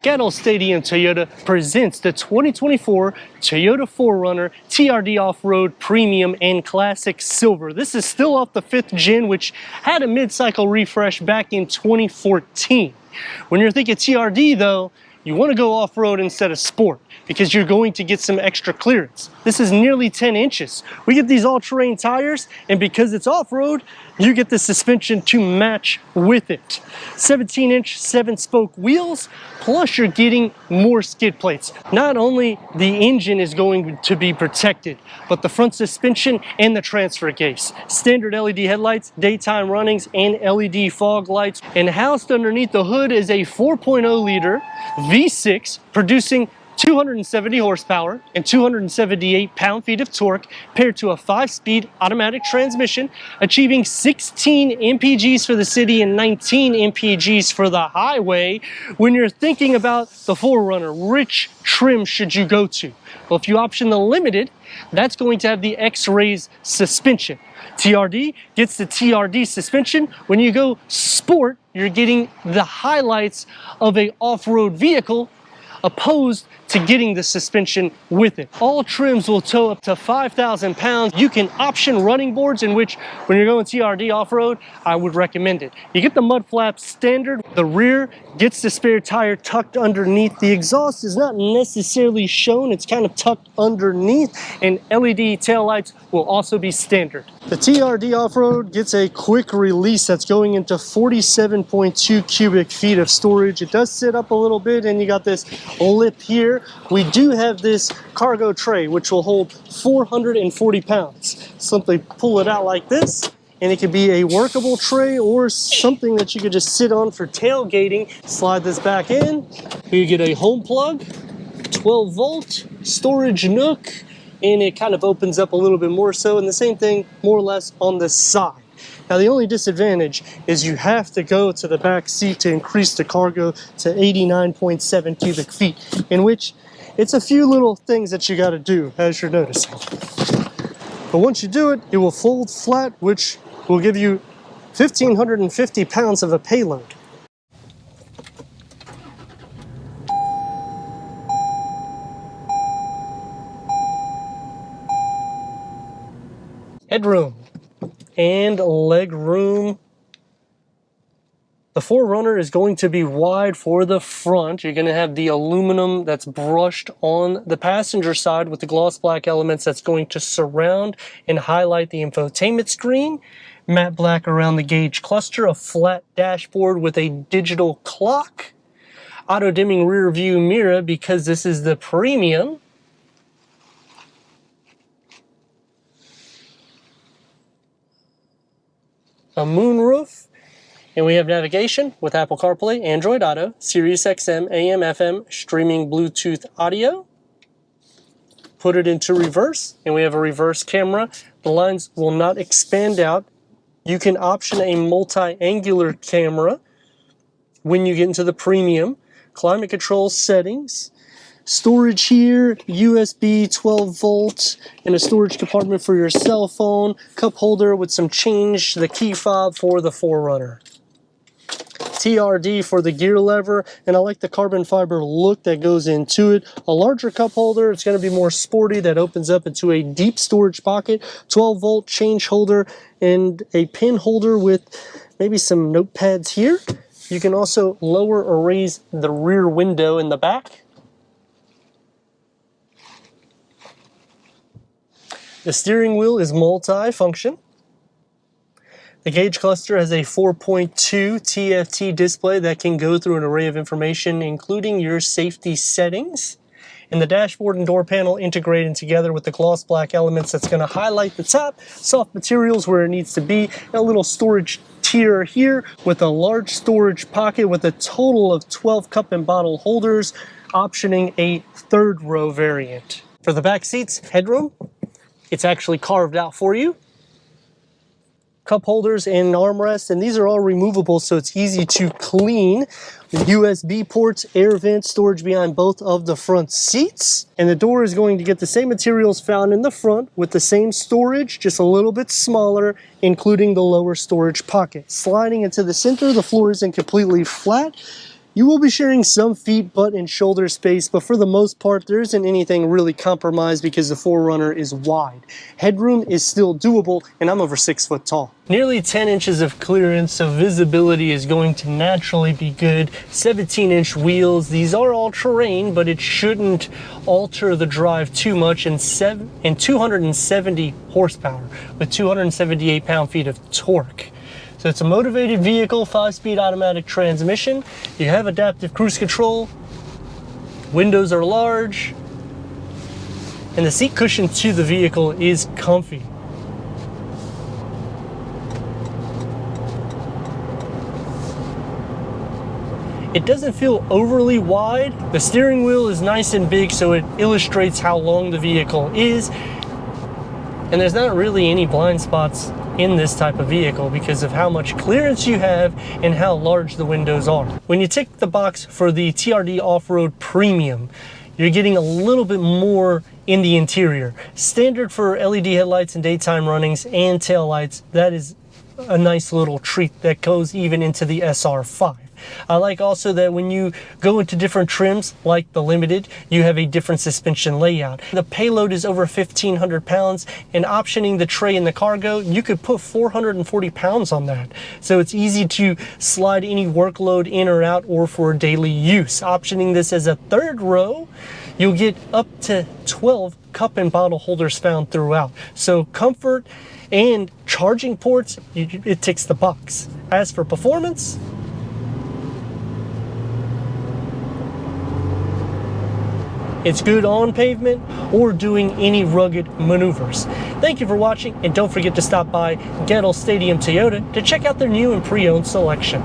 Gettel Stadium Toyota presents the 2024 Toyota 4Runner TRD Off Road Premium and Classic Silver. This is still off the 5th gen, which had a mid-cycle refresh back in 2014. When you're thinking TRD though, you want to go off-road instead of sport because you're going to get some extra clearance. This is nearly 10 inches. We get these all-terrain tires, and because it's off-road, you get the suspension to match with it. 17-inch 7-spoke wheels, plus you're getting more skid plates. Not only the engine is going to be protected, but the front suspension and the transfer case. Standard LED headlights, daytime runnings, and LED fog lights. And housed underneath the hood is a 4.0 liter V6 producing 270 horsepower and 278 pound-feet of torque, paired to a 5-speed automatic transmission, achieving 16 mpgs for the city and 19 mpgs for the highway. When you're thinking about the 4Runner, which trim should you go to? Well, if you option the Limited, that's going to have the X-Rays suspension. TRD gets the TRD suspension. When you go Sport, you're getting the highlights of an off-road vehicle opposed to getting the suspension with it. All trims will tow up to 5,000 pounds. You can option running boards, in which when you're going TRD off-road, I would recommend it. You get the mud flaps standard. The rear gets the spare tire tucked underneath. The exhaust is not necessarily shown. It's kind of tucked underneath, and LED taillights will also be standard. The TRD off-road gets a quick release that's going into 47.2 cubic feet of storage. It does sit up a little bit, and you got this lip here. We do have this cargo tray, which will hold 440 pounds. Simply pull it out like this, and it could be a workable tray or something that you could just sit on for tailgating. Slide this back in. You get a home plug, 12-volt storage nook, and it kind of opens up a little bit more so, and the same thing more or less on the side. Now, the only disadvantage is you have to go to the back seat to increase the cargo to 89.7 cubic feet, in which it's a few little things that you got to do, as you're noticing. But once you do it, it will fold flat, which will give you 1,550 pounds of a payload. Headroom and leg room. The 4Runner is going to be wide for the front. You're going to have the aluminum that's brushed on the passenger side with the gloss black elements that's going to surround and highlight the infotainment screen. Matte black around the gauge cluster, a flat dashboard with a digital clock, auto dimming rear view mirror because this is the premium. A moonroof, and we have navigation with Apple CarPlay, Android Auto, Sirius XM, AM, FM, streaming Bluetooth audio. Put it into reverse, and we have a reverse camera. The lines will not expand out. You can option a multi-angular camera when you get into the premium. Climate control settings. Storage here, USB 12-volt, and a storage compartment for your cell phone, cup holder with some change, the key fob for the 4Runner. TRD for the gear lever, and I like the carbon fiber look that goes into it. A larger cup holder, it's going to be more sporty, that opens up into a deep storage pocket, 12-volt change holder, and a pin holder with maybe some notepads here. You can also lower or raise the rear window in the back. The steering wheel is multi-function. The gauge cluster has a 4.2 TFT display that can go through an array of information, including your safety settings. And the dashboard and door panel integrated together with the gloss black elements that's going to highlight the top, soft materials where it needs to be, and a little storage tier here with a large storage pocket with a total of 12 cup and bottle holders, optioning a 3rd row variant. For the back seats, headroom. It's actually carved out for you. Cup holders and armrests, and these are all removable, so it's easy to clean. The USB ports, air vents, storage behind both of the front seats. And the door is going to get the same materials found in the front with the same storage, just a little bit smaller, including the lower storage pocket. Sliding into the center, the floor isn't completely flat. You will be sharing some feet, butt, and shoulder space, but for the most part, there isn't anything really compromised because the 4Runner is wide. Headroom is still doable, and I'm over 6 foot tall. Nearly 10 inches of clearance, so visibility is going to naturally be good. 17-inch wheels. These are all terrain, but it shouldn't alter the drive too much, and 270 horsepower with 278 pound-feet of torque. So it's a motivated vehicle, 5-speed automatic transmission. You have adaptive cruise control. Windows are large. And the seat cushion to the vehicle is comfy. It doesn't feel overly wide. The steering wheel is nice and big, so it illustrates how long the vehicle is. And there's not really any blind spots in this type of vehicle because of how much clearance you have and how large the windows are. When you tick the box for the TRD Off Road Premium, you're getting a little bit more in the interior. Standard for LED headlights and daytime runnings and tail lights. That is a nice little treat that goes even into the SR5. I like also that when you go into different trims like the Limited, you have a different suspension layout. The payload is over 1,500 pounds, and optioning the tray and the cargo, you could put 440 pounds on that. So it's easy to slide any workload in or out or for daily use. Optioning this as a third row, you'll get up to 12 cup and bottle holders found throughout. So comfort and charging ports, it ticks the box. As for performance, it's good on pavement or doing any rugged maneuvers. Thank you for watching, and don't forget to stop by Gettel Stadium Toyota to check out their new and pre-owned selection.